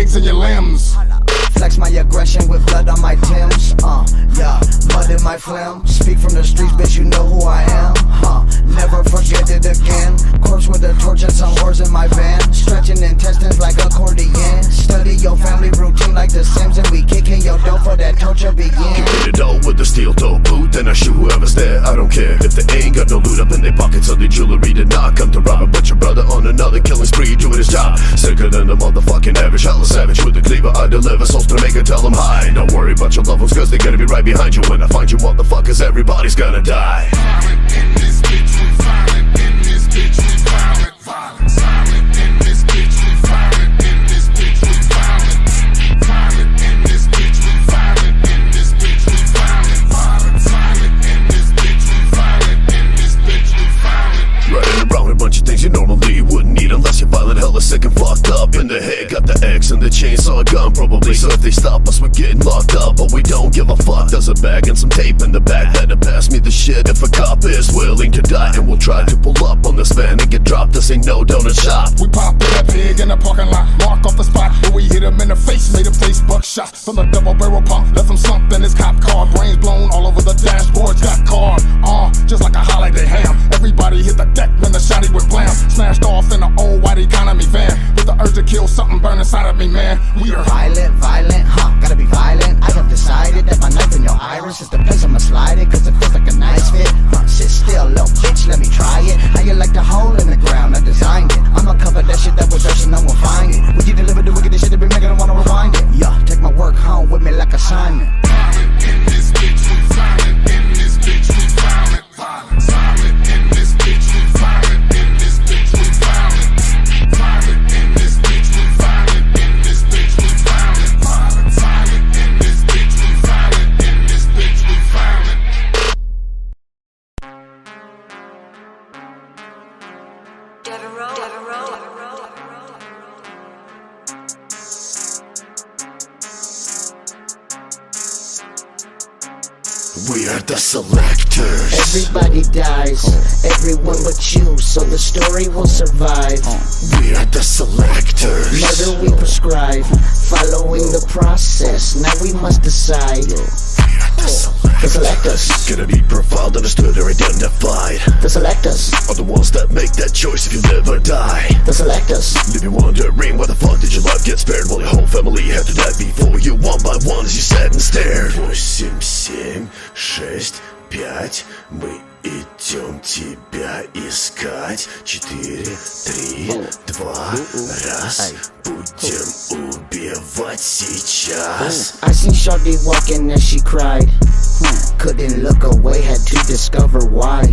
legs and your limbs. Flex my aggression with blood on my Timbs. Yeah, mud in my phlegm. Speak from the streets, bitch, you know who I am. Never forget it again. Corpse with a torch and some whores in my van. Stretching intestines like accordion. Study your family routine like the Sims, and we kicking your dough for that torture begin. Get it all with the steel toe boot, and I shoot whoever's there. I don't care if they ain't got no loot up in their pockets, or their jewelry did not come to rob. But your brother on another killing spree doing his job. Sicker than the motherfucking average. Hella savage with the cleaver, I deliver souls to make it, tell them hi. Don't worry about your loved ones, cause they're gonna be right behind you. When I find you motherfuckers, everybody's gonna die. Violent in this bitch, we violent in this bitch, we violent, violent. Violent in this bitch, we violent in this bitch, we violent. Violent in this bitch, we violent in this bitch, we violent, violent. Violent in this bitch, we violent in this bitch, we violent. Running around a bunch of things you normally wouldn't need unless you're violent, hella sick and fucked up in the head. Got the X and the chainsaw gun probably, so if they stop us we're getting locked up. But we don't give a fuck, there's a bag and some tape in the back. Better pass me the shit if a cop is willing to die. And we'll try to pull up on this van and get dropped. This ain't no donut shop. We popped that pig in the parking lot, mark off the spot where we hit him in the face, made him taste buckshot from the double barrel pump, left him slumped in his cop car, brains blown all over the dashboard, got card, just like a holiday ham. Everybody hit the deck when the shotty went blam, smashed off in an old white economy van, with the urge to kill something burn inside of me, man. We are violent, gotta be violent. I have decided that my knife in your iris is the place I'ma slide it, cause it feels like a nice fit. Sit still, little bitch, let me try it. How you like the hole in the ground? I designed it. I'ma cover that shit that was there so no one find it. Would you deliver the wickedest shit that be making them wanna rewind it? Yeah, take my work home with me like assignment. violent in this bitch, we violent in this bitch, we violent, violent. Violent in this bitch, we violent in this bitch, we violent. Violent in this bitch, we violent in this bitch, we violent, violent. Violent in this bitch, we violent in this bitch, we violent. We are the Selecters. Everybody dies, everyone but you, so the story will survive. We are the Selectors. Murder we prescribe, following the process, now we must decide. The Selectaz, Gonna be profiled, understood, or identified. the Selectaz, Are the ones that make that choice if you live or die. the Selectaz, Leave you wondering why the fuck did your life get spared, while your whole family had to die before you, one by one, as you sat and stared. 8, 7, 6, 5, мы идем тебя искать. 4, 3, 2, 1, будем убивать сейчас. I seen Shawty walking as she cried. Couldn't look away, had to discover why.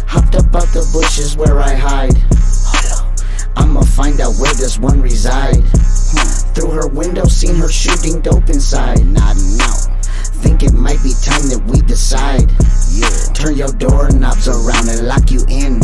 Hopped up out the bushes where I hide. I'ma find out where this one reside. Through her window, seen her shooting dope inside. Nodding out, think it might be time that we decide. Turn your doorknobs around and lock you in.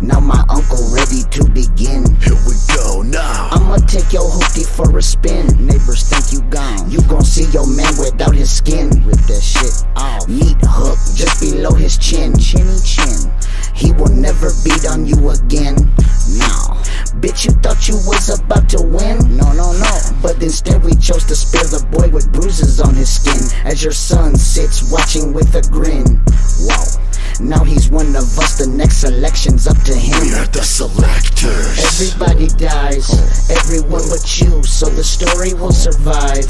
Now my uncle ready to begin. Here we go now. I'ma take your hoopty for a spin. Neighbors think you gone. You gon' see your man without his skin. Rip that shit off. Meat hook just below his chin. Chinny chin. He will never beat on you again. No. Bitch, you thought you was about to win? No. But instead we chose to spare the boy with bruises on his skin, as your son sits watching with a grin. Whoa. Now he's one of us, the next selection's up to him. We are the Selecters. Everybody dies, everyone but you, so the story will survive.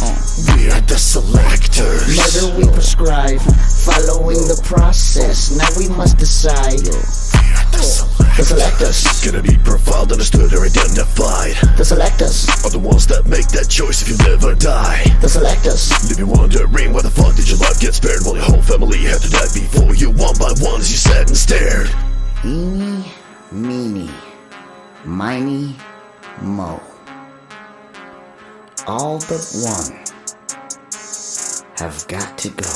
We are the Selectors. Murder we prescribe, following the process, now we must decide. The Selectaz, Gonna be profiled, understood, or identified. the Selectaz, Are the ones that make that choice if you live or die. the Selectaz, Leave you wondering why the fuck did your life get spared, while your whole family had to die before you, one by one, as you sat and stared. Eeny, meeny, miny, mo. All but one have got to go.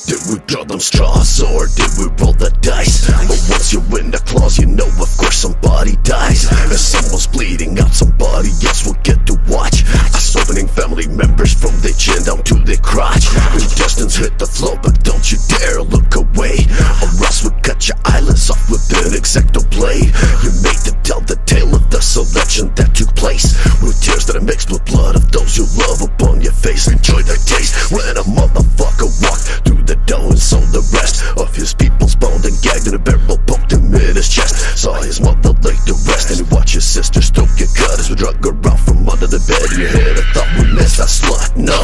Did we draw them straws or did we roll the dice? But once you're in the claws, you know of course somebody dies. If someone's bleeding out, somebody else will get to watch. As opening family members from their chin down to their crotch. Intestines hit the floor, but don't you dare look away, or else we'll cut your eyelids off with an X-Acto blade. You're made to tell the tale of the selection that with blood of those you love upon your face. Enjoy the taste. When a motherfucker walked through the door and sold the rest of his people boned and gagged, and a barrel poked him in his chest. Saw his mother lay to rest, and he watched his sister stroke your gut as we drug her out from under the bed. In your head I thought we missed that slut. No,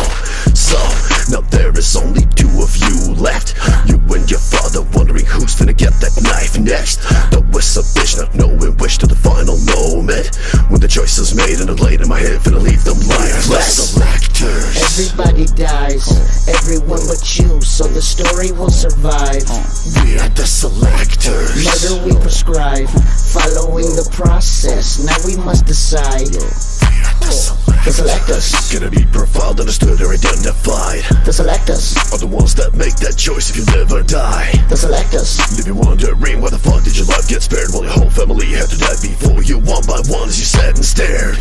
so now there is only two of you left, you and your father, wondering who's finna get that knife next. Though it's a bitch not knowing which to the final moment, when the choice is made and the blade in my hand finna leave them lifeless. Selectaz. Everybody dies, everyone but you, so the story will survive. We are the Selectaz. Murder we prescribe, following the process, now we must decide. The Selectaz. Gonna be profiled, understood, or identified. The Selectaz. Are the ones that make that choice if you live or die. The Selectaz. Leave you wondering why the fuck did your life get spared, while your whole family had to die before you, one by one, as you sat and stared.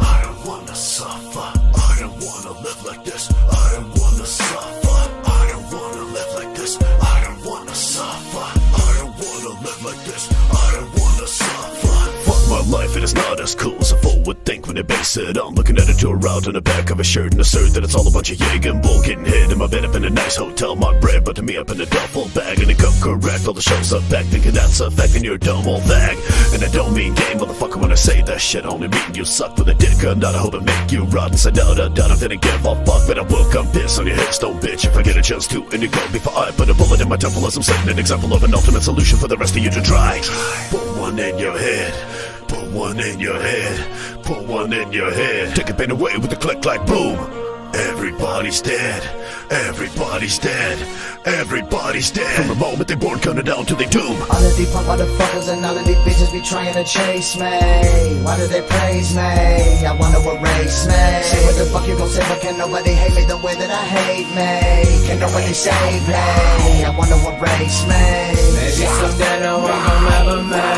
I don't wanna suffer. I don't wanna live like this. I don't wanna suffer. I don't wanna live like this. I don't wanna suffer. I don't wanna live like this. I don't wanna suffer. Fuck my life, it is not as cool as a fool would think when they base it on looking at a tour out on the back of a shirt and assert that it's all a bunch of yag and bull. Getting hit in my bed up in a nice hotel, my bread, but to me up in a duffel bag and a cup correct. All the shows up back thinking that's affecting your dumb old bag. And I don't mean game, motherfucker, when I say that shit. Only mean you suck with a dick, and I hope it make you rot inside out. I didn't give a fuck, but I will come piss on your headstone, bitch, if I get a chance to. And you go before I put a bullet in my temple as I'm setting an example of an ultimate solution for the rest of you to try. Put one in your head. Put one in your head. Put one in your head. Take a pain away with a click like boom. Everybody's dead. Everybody's dead. Everybody's dead. From the moment they born, counting down to their doom. All of these punk motherfuckers and all of these bitches be trying to chase me. Why do they praise me? I wanna erase me. Say what the fuck you gon' say, but can nobody hate me the way that I hate me? Can nobody save me? I wanna erase me. Maybe someday no one gon' remember me.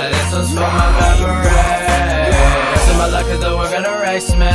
This one's for my memory. Rest of my life cause the world gonna erase me.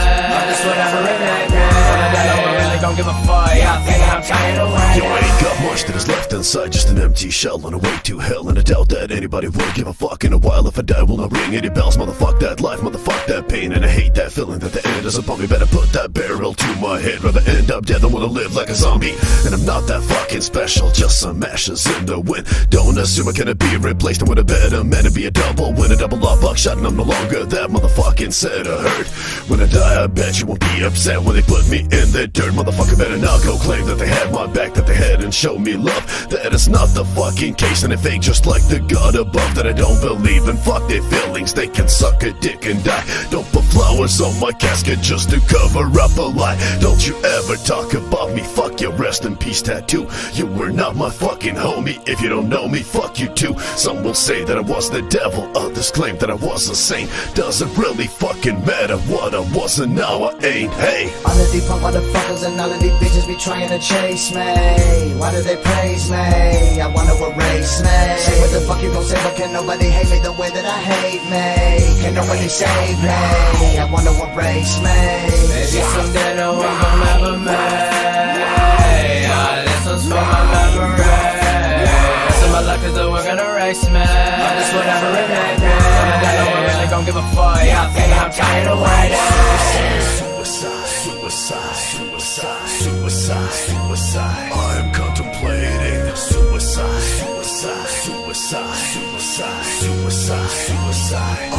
This whatever it may be. I really don't give a fuck. I think I'm tired of waiting. You ain't got much that is left inside, just an empty shell on the way to hell. And I doubt that anybody would give a fuck in a while. If I die, will not ring any bells. Motherfuck that life, motherfuck that pain. And I hate that feeling that the end is upon me. Better put that barrel to my head. Rather end up dead than wanna live like a zombie. And I'm not that fucking special, just some ashes in the wind. Don't assume I can be replaced. I'm with a better man and be a double win. A double up buckshot, and I'm no longer that motherfucking set of hurt. When I die, I bet you won't be upset when they put me in the dirt. Motherfucker better not go claim that they had my back, that they had and show me love. That is not the fucking case, and they fake just like the God above. That I don't believe in, fuck their feelings, they can suck a dick and die. Don't put flowers on my casket just to cover up a lie. Don't you ever talk about me, fuck your rest in peace tattoo. You were not my fucking homie, if you don't know me, fuck you too. Some will say that I was the devil, others claim that I was a saint. Doesn't really fucking matter what I was and now I ain't, hey. All of these punk motherfuckers and all of these bitches be trying to chase me. Why do they praise me? I wanna erase me. Say what the fuck you gon' say, but can nobody hate me the way that I hate me? Can nobody save me? I wanna erase me. Maybe someday no one gon' remember me. This one's for my memory. Rest of my life cause the world gonna erase me. This whatever it may be. No one really gon' give a fuck. I think I'm tired of waiting. Suicide, suicide, suicide, suicide. I am contemplating suicide, suicide, suicide, suicide, suicide, suicide.